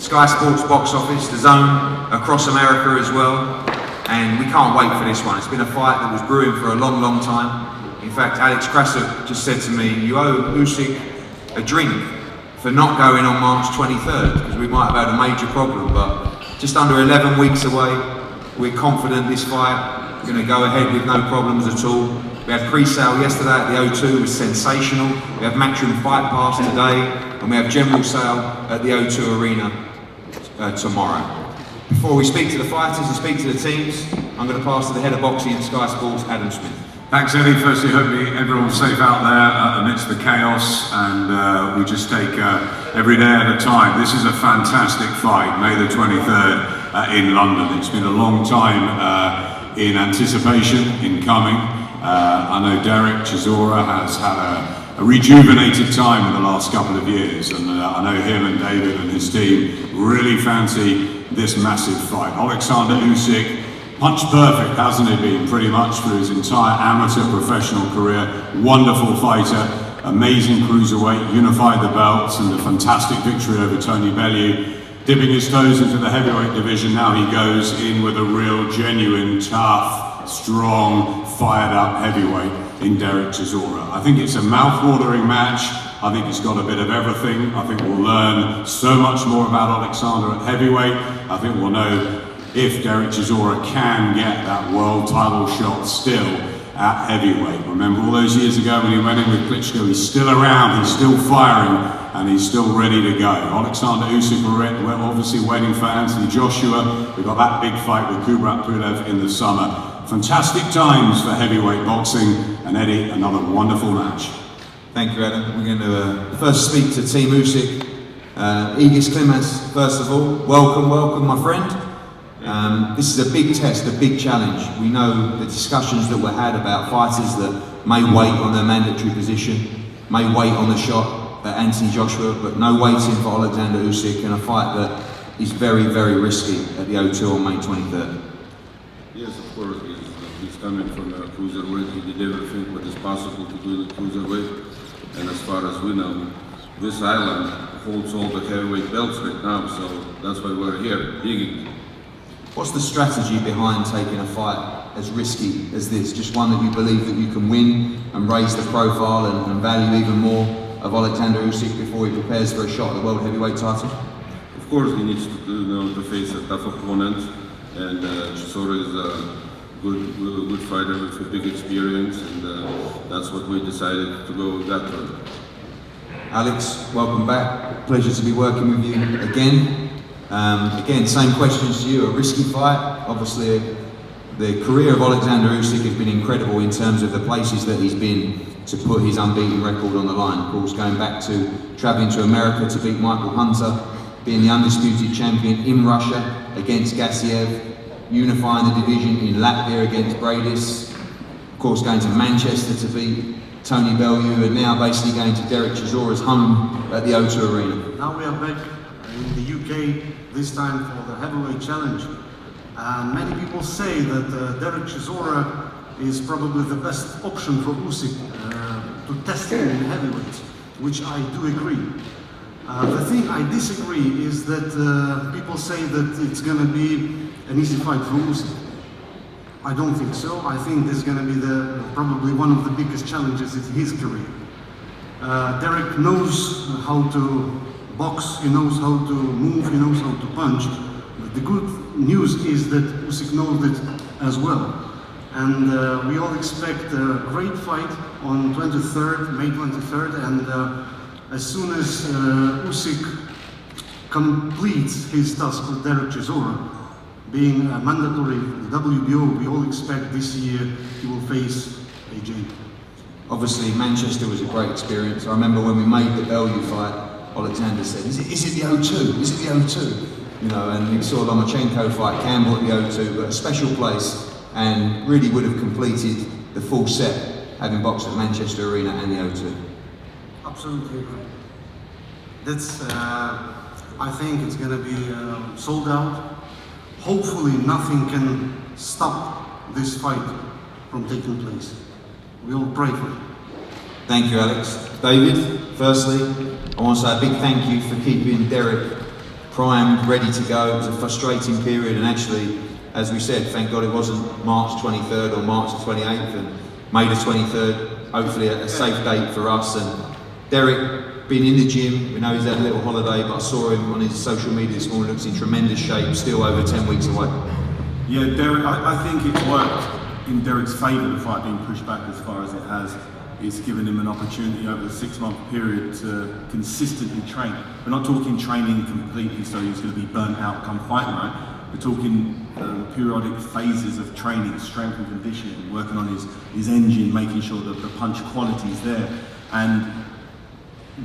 Sky Sports box office, the Zone, across America as well. And we can't wait for this one. It's been a fight that was brewing for a long, long time. In fact, Alex Krasuk just said to me, you owe Usyk a drink for not going on March 23rd, because we might have had a major problem, but just under 11 weeks away, we're confident this fight is going to go ahead with no problems at all. We had pre-sale yesterday at the O2, it was sensational. We have Matchroom Fight Pass today, and we have general sale at the O2 Arena tomorrow. Before we speak to the fighters and speak to the teams, I'm going to pass to the head of boxing at Sky Sports, Adam Smith. Thanks, Eddie. Firstly, hope everyone's safe out there amidst the chaos, and we just take every day at a time. This is a fantastic fight, May the 23rd in London. It's been a long time in anticipation, in coming. I know Derek Chisora has had a rejuvenated time in the last couple of years, and I know him and David and his team really fancy this massive fight. Oleksandr Usyk, punch perfect, hasn't he been, pretty much through his entire amateur professional career. Wonderful fighter, amazing cruiserweight, unified the belts, and a fantastic victory over Tony Bellew. Dipping his toes into the heavyweight division, now he goes in with a real, genuine, tough, strong, fired up heavyweight in Derek Chisora. I think it's a mouth-watering match. I think it's got a bit of everything. I think we'll learn so much more about Oleksandr at heavyweight. I think we'll know if Derek Chisora can get that world title shot still at heavyweight. Remember all those years ago when he went in with Klitschko? He's still around, he's still firing, and he's still ready to go. Alexander Usyk, we're obviously waiting for Anthony Joshua. We've got that big fight with Kubrat Pulev in the summer. Fantastic times for heavyweight boxing, and Eddie, another wonderful match. Thank you, Adam. We're going to first speak to Team Usyk. Egis Klimas, first of all, welcome my friend. This is a big test, a big challenge. We know the discussions that were had about fighters that may wait on their mandatory position, may wait on the shot at Anthony Joshua, but no waiting for Oleksandr Usyk in a fight that is very, very risky at the O2 on May 23rd. Yes, of course. He's coming from a cruiserweight. He did everything what is possible to do the cruiserweight. And as far as we know, this island holds all the heavyweight belts right now, so that's why we're here, digging. What's the strategy behind taking a fight as risky as this? Just one that you believe that you can win and raise the profile and value even more of Oleksandr Usyk before he prepares for a shot at the world heavyweight title? Of course, he needs to face a tough opponent, and Chisora is a good fighter with a big experience, and that's what we decided to go with that route. Alex, welcome back. Pleasure to be working with you again. Again, same questions to you. A risky fight. Obviously, the career of Oleksandr Usyk has been incredible in terms of the places that he's been to put his unbeaten record on the line. Of course, going back to travelling to America to beat Michael Hunter, being the undisputed champion in Russia against Gassiev, unifying the division in Latvia against Bradis, of course going to Manchester to beat Tony Bellew, and now basically going to Derek Chisora's home at the O2 Arena. Now we are back in the UK, this time for the heavyweight challenge. And many people say that Derek Chisora is probably the best option for Usyk to test him in heavyweight, which I do agree. The thing I disagree is that people say that it's going to be an easy fight for Usyk. I don't think so. I think this is going to be probably one of the biggest challenges in his career. Derek knows how to box, he knows how to move, he knows how to punch. But the good news is that Usyk knows it as well. And we all expect a great fight on May 23rd, and as soon as Usyk completes his task with Derek Chisora, being mandatory for the WBO, we all expect this year he will face AJ. Obviously, Manchester was a great experience. I remember when we made the Bellew fight, Oleksandr said, is it the O2? Is it the O2? You know, and we saw Lomachenko fight Campbell at the O2, but a special place, and really would have completed the full set, having boxed at Manchester Arena and the O2. Absolutely agree. That's, I think it's going to be sold out. Hopefully nothing can stop this fight from taking place. We all pray for it. Thank you, Alex. David, firstly, I want to say a big thank you for keeping Derek primed, ready to go. It was a frustrating period, and actually, as we said, thank God it wasn't March 23rd or March 28th and May the 23rd. Hopefully a safe date for us. And Derek, been in the gym, we know he's had a little holiday, but I saw him on his social media this morning, looks in tremendous shape, still over 10 weeks away. Yeah, Derek, I think it's worked in Derek's favour, the fight being pushed back as far as it has. It's given him an opportunity over a 6-month period to consistently train. We're not talking training completely so he's going to be burnt out come fighting, right? We're talking periodic phases of training, strength and conditioning, working on his engine, making sure that the punch quality is there. And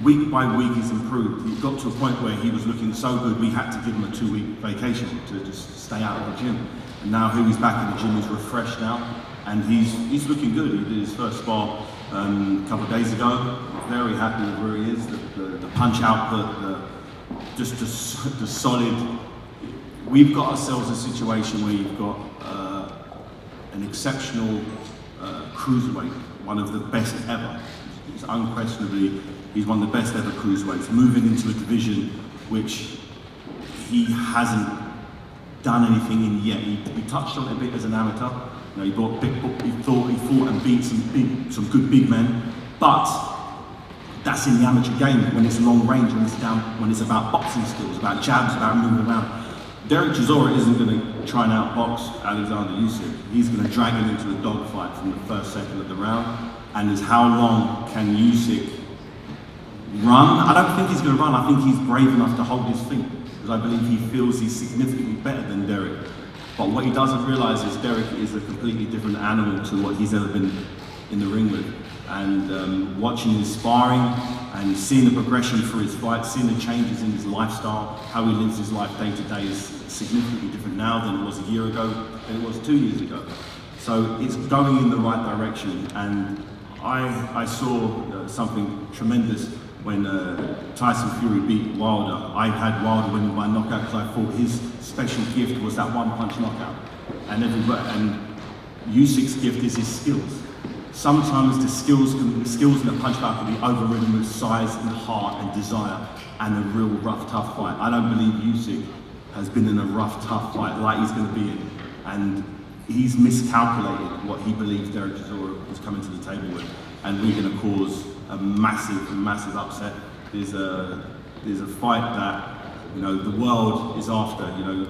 week by week he's improved. He got to a point where he was looking so good we had to give him a 2-week vacation to just stay out of the gym. And now he's back in the gym, he's refreshed now, and he's looking good. He did his first spar a couple of days ago. Very happy with where he is. The punch output, just the solid. We've got ourselves a situation where you've got an exceptional cruiserweight, one of the best ever. He's unquestionably, he's one of the best ever cruiserweights, moving into a division which he hasn't done anything in yet. He touched on it a bit as an amateur. You know, he fought and beat some good big men, but that's in the amateur game when it's long range, when it's about boxing skills, about jabs, about moving around. Derek Chisora isn't going to try and outbox Alexander Usyk. He's going to drag him into a dogfight from the first second of the round. And is how long can Usyk run? I don't think he's going to run. I think he's brave enough to hold his feet because I believe he feels he's significantly better than Derek. But what he doesn't realise is Derek is a completely different animal to what he's ever been in the ring with. And watching his sparring and seeing the progression through his fights, seeing the changes in his lifestyle, how he lives his life day to day is significantly different now than it was a year ago, than it was 2 years ago. So it's going in the right direction. And I saw something tremendous when Tyson Fury beat Wilder. I had Wilder win by knockout because I thought his special gift was that one-punch knockout. And Usyk's gift is his skills. Sometimes the skills in a punch bout can be overridden with size and heart and desire and a real rough, tough fight. I don't believe Usyk has been in a rough, tough fight like he's going to be in. And he's miscalculated what he believes Derek Chisora is coming to the table with. And we're going to cause a massive, massive upset. There's a fight that, you know, the world is after. You know,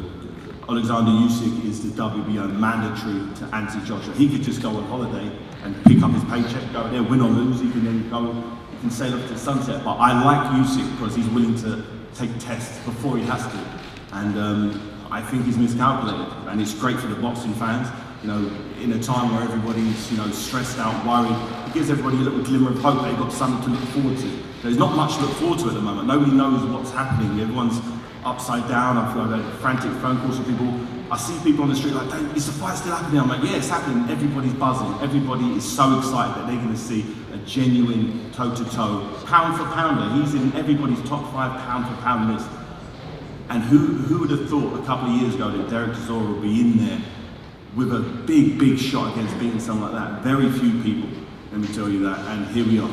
Alexander Usyk is the WBO mandatory to anti-Joshua. He could just go on holiday and pick up his paycheck, go there, win or lose. He can then go, he can sail off to the sunset. But I like Usyk because he's willing to take tests before he has to. And I think he's miscalculated, and it's great for the boxing fans. You know, in a time where everybody's, you know, stressed out, worried, it gives everybody a little glimmer of hope. They've got something to look forward to. There's not much to look forward to at the moment. Nobody knows what's happening. Everyone's upside down. I've had frantic phone calls from people. I see people on the street like, is the fight still happening? I'm like, yeah, it's happening. Everybody's buzzing. Everybody is so excited that they're going to see a genuine toe-to-toe, pound for pounder. He's in everybody's top 5 pound for pound list. And who would have thought a couple of years ago that Derek Chisora would be in there with a big, big shot against beating someone like that? Very few people, let me tell you that. And here we are.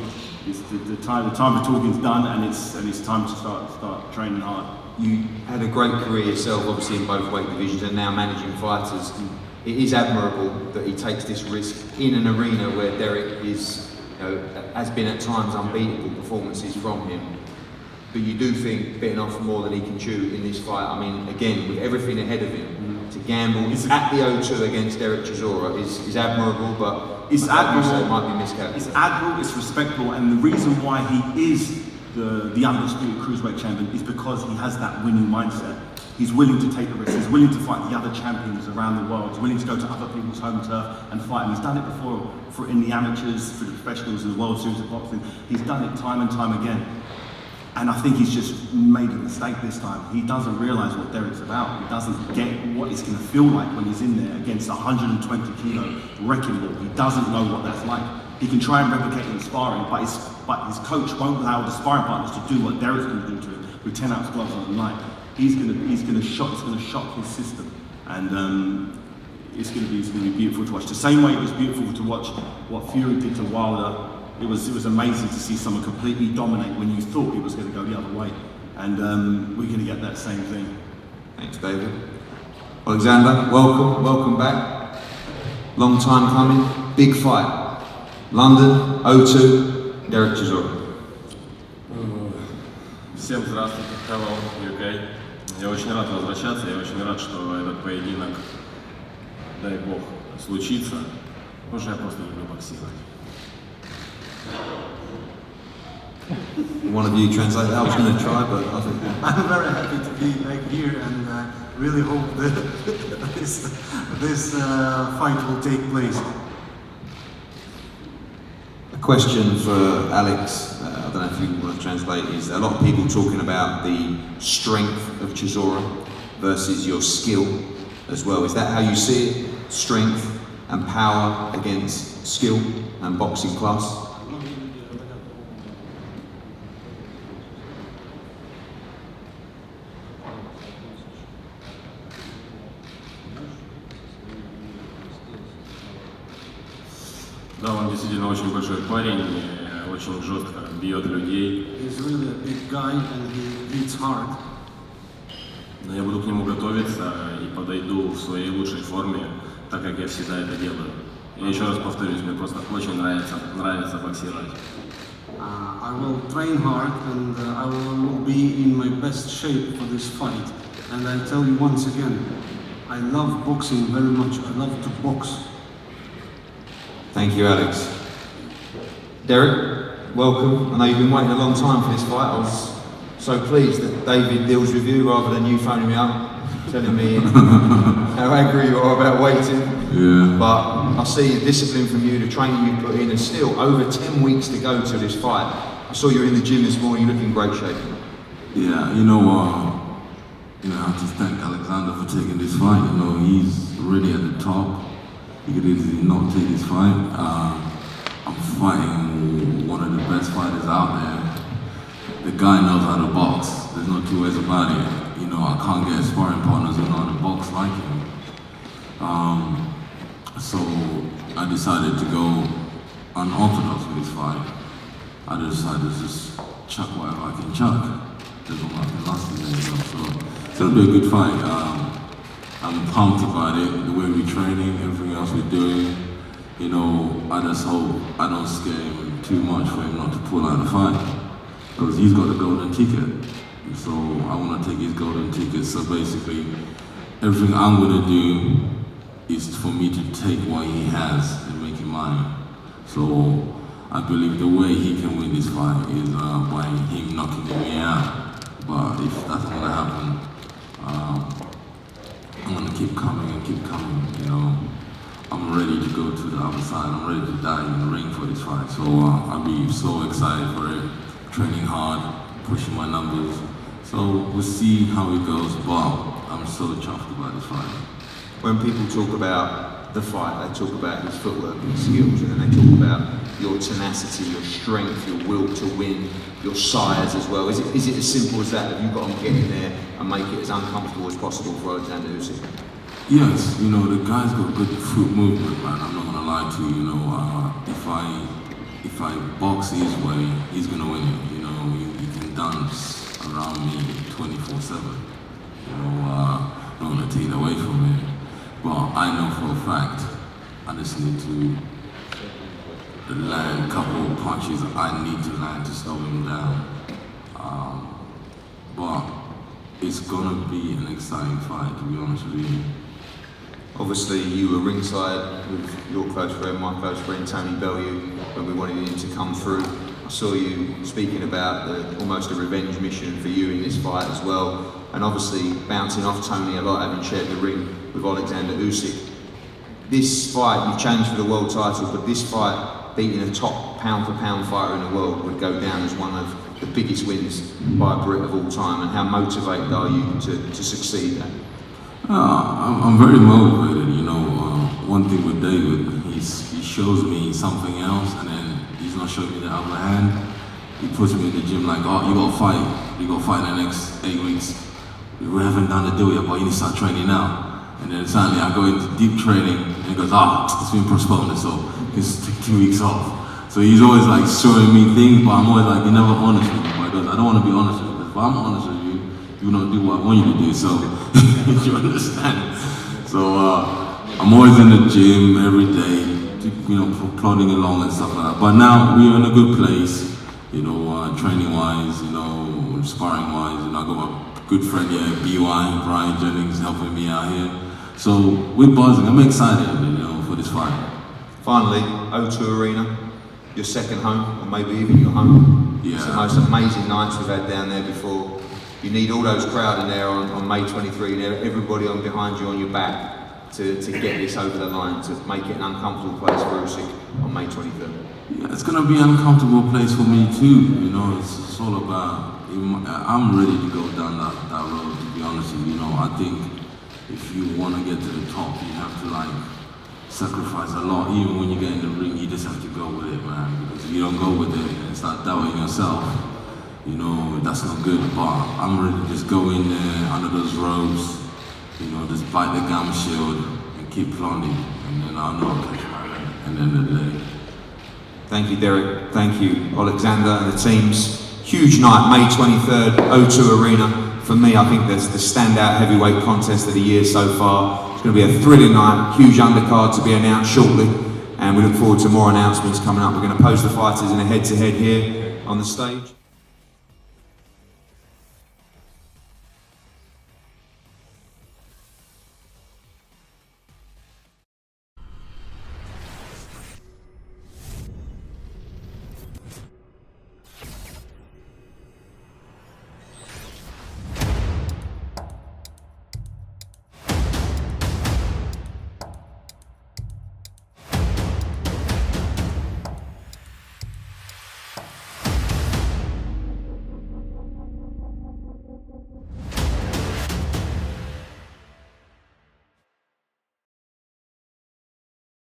It's the time for talking is done, and it's time to start training hard. You had a great career yourself, obviously in both weight divisions, and now managing fighters. It is admirable that he takes this risk in an arena where Derek is, you know, has been at times unbeatable performances from him. But you do think bitten off more than he can chew in this fight. I mean, again, with everything ahead of him, to gamble at the O2 against Derek Chisora is admirable, but it's admirable. It might be miscalculated. It's admirable, it's respectable, and the reason why he is the undisputed cruiserweight champion is because he has that winning mindset. He's willing to take the risk. He's willing to fight the other champions around the world. He's willing to go to other people's home turf and fight them. He's done it before in the amateurs, for the professionals, in the World Series of Boxing. He's done it time and time again. And I think he's just made a mistake this time. He doesn't realise what Derek's about. He doesn't get what it's going to feel like when he's in there against a 120 kilo wrecking ball. He doesn't know what that's like. He can try and replicate it in sparring, but his coach won't allow the sparring partners to do what Derek's going to do to him with 10-ounce gloves on the night. He's going to shock his system, and it's going to be beautiful to watch. The same way it was beautiful to watch what Fury did to Wilder. It was amazing to see someone completely dominate when you thought it was going to go the other way. and we're going to get that same thing. Thanks, David. Alexander, welcome back. Long time coming, big fight. London, O2, Derek Chisora. Всем здравствуйте, hello, UK. Я очень рад возвращаться, я очень рад, что этот поединок, дай бог, случится, потому что я просто люблю боксировать. One of you translate that. I was going to try, but I think I'm very happy to be back here and really hope that this fight will take place. a question for Alex, I don't know if you want to translate, is a lot of people talking about the strength of Chisora versus your skill as well. Is that how you see it? Strength and power against skill and boxing class? Да, он действительно очень большой парень, очень жестко бьет людей. He's really a big guy and he hits hard. Но я буду к нему готовиться и подойду в своей лучшей форме, так как я всегда это делаю. Я еще раз повторюсь, мне просто очень нравится боксировать. I will train hard and I will be in my best shape for this fight. And I tell you once again, I love boxing very much. I love to box. Thank you, Alex. Derek, welcome. I know you've been waiting a long time for this fight. I was so pleased that David deals with you rather than you phoning me up, telling me how angry you are about waiting. Yeah. But I see the discipline from you, the training you put in, and still over 10 weeks to go to this fight. I saw you in the gym this morning, you look in great shape. Yeah, I have to thank Alexander for taking this fight. He's really at the top. He could easily not take this fight. I'm fighting one of the best fighters out there. The guy knows how to box. There's no two ways about it. I can't get sparring partners who know how to box like him. So I decided to go unorthodox with this fight. I decided to just chuck whatever I can chuck. There's nothing lost in there, so it's gonna be a good fight. I'm pumped about it, the way we're training, everything else we're doing. I just hope I don't scare him too much for him not to pull out the fight. Because he's got a golden ticket. So I want to take his golden ticket. So basically, everything I'm going to do is for me to take what he has and make it mine. So I believe the way he can win this fight is by him knocking me out. But if that's not going to happen, I'm gonna keep coming and keep coming, I'm ready to go to the other side. I'm ready to die in the ring for this fight. So I'll be so excited for it. Training hard, pushing my numbers. So we'll see how it goes, but I'm so chuffed about this fight. When people talk about the fight, they talk about his footwork and skills, and then they talk about your tenacity, your strength, your will to win, your size as well. Is it as simple as that? Have you got to get in there and make it as uncomfortable as possible for Alexander Usyk? Yes, the guy's got good foot movement, man. I'm not gonna lie to you. If I box his way, he's gonna win it. He can dance around me 24/7. I'm not gonna take it away from him. But I know for a fact, I just need to land a couple of punches I need to land to slow him down. But it's gonna be an exciting fight, to be honest with you. Obviously, you were ringside with your close friend, my close friend Tony Bellew, when we wanted him to come through. I saw you speaking about almost a revenge mission for you in this fight as well, and obviously bouncing off Tony a lot, having shared the ring with Alexander Usyk. This fight, you've challenged for the world title, but this fight, beating a top pound-for-pound fighter in the world, would go down as one of the biggest wins by a Brit of all time. And how motivated are you to succeed at? I'm very motivated. One thing with David, he shows me something else, and then he's not showing me the other hand. He puts me in the gym like, oh, you got to fight. You got to fight in the next 8 weeks. We haven't done the deal yet, but you need to start training now. And then suddenly I go into deep training, and he goes, it's been postponed, so just take 2 weeks off. So he's always like showing me things, but I'm always like, you're never honest with me. Because I don't want to be honest with you. But I'm honest with you, you don't do what I want you to do, so you understand. So I'm always in the gym every day, plodding along and stuff like that. But now we're in a good place, training wise, sparring wise. I got my good friend here, BY, Brian Jennings, helping me out here. So we're buzzing. I'm excited, for this fight. Finally, O2 Arena, your second home, or maybe even your home. Yeah. It's the most amazing nights we've had down there before. You need all those crowd in there on May 23, and everybody on behind you on your back to get this over the line, to make it an uncomfortable place for Usyk on May 23rd. Yeah, it's gonna be an uncomfortable place for me too. It's all about. I'm ready to go down that road. To be honest with you, I think if you want to get to the top, you have to sacrifice a lot. Even when you get in the ring, you just have to go with it, man. Because if you don't go with it and start doubting yourself, that's not good. But I'm ready to just go in there under those ropes, just bite the gum shield and keep plodding, and then I'll know I'll catch my ring at the end of the day. Thank you, Derek. Thank you, Alexander and the teams. Huge night, May 23rd, O2 Arena. For me, I think that's the standout heavyweight contest of the year so far. It's going to be a thrilling night, huge undercard to be announced shortly, and we look forward to more announcements coming up. We're going to pose the fighters in a head-to-head here on the stage.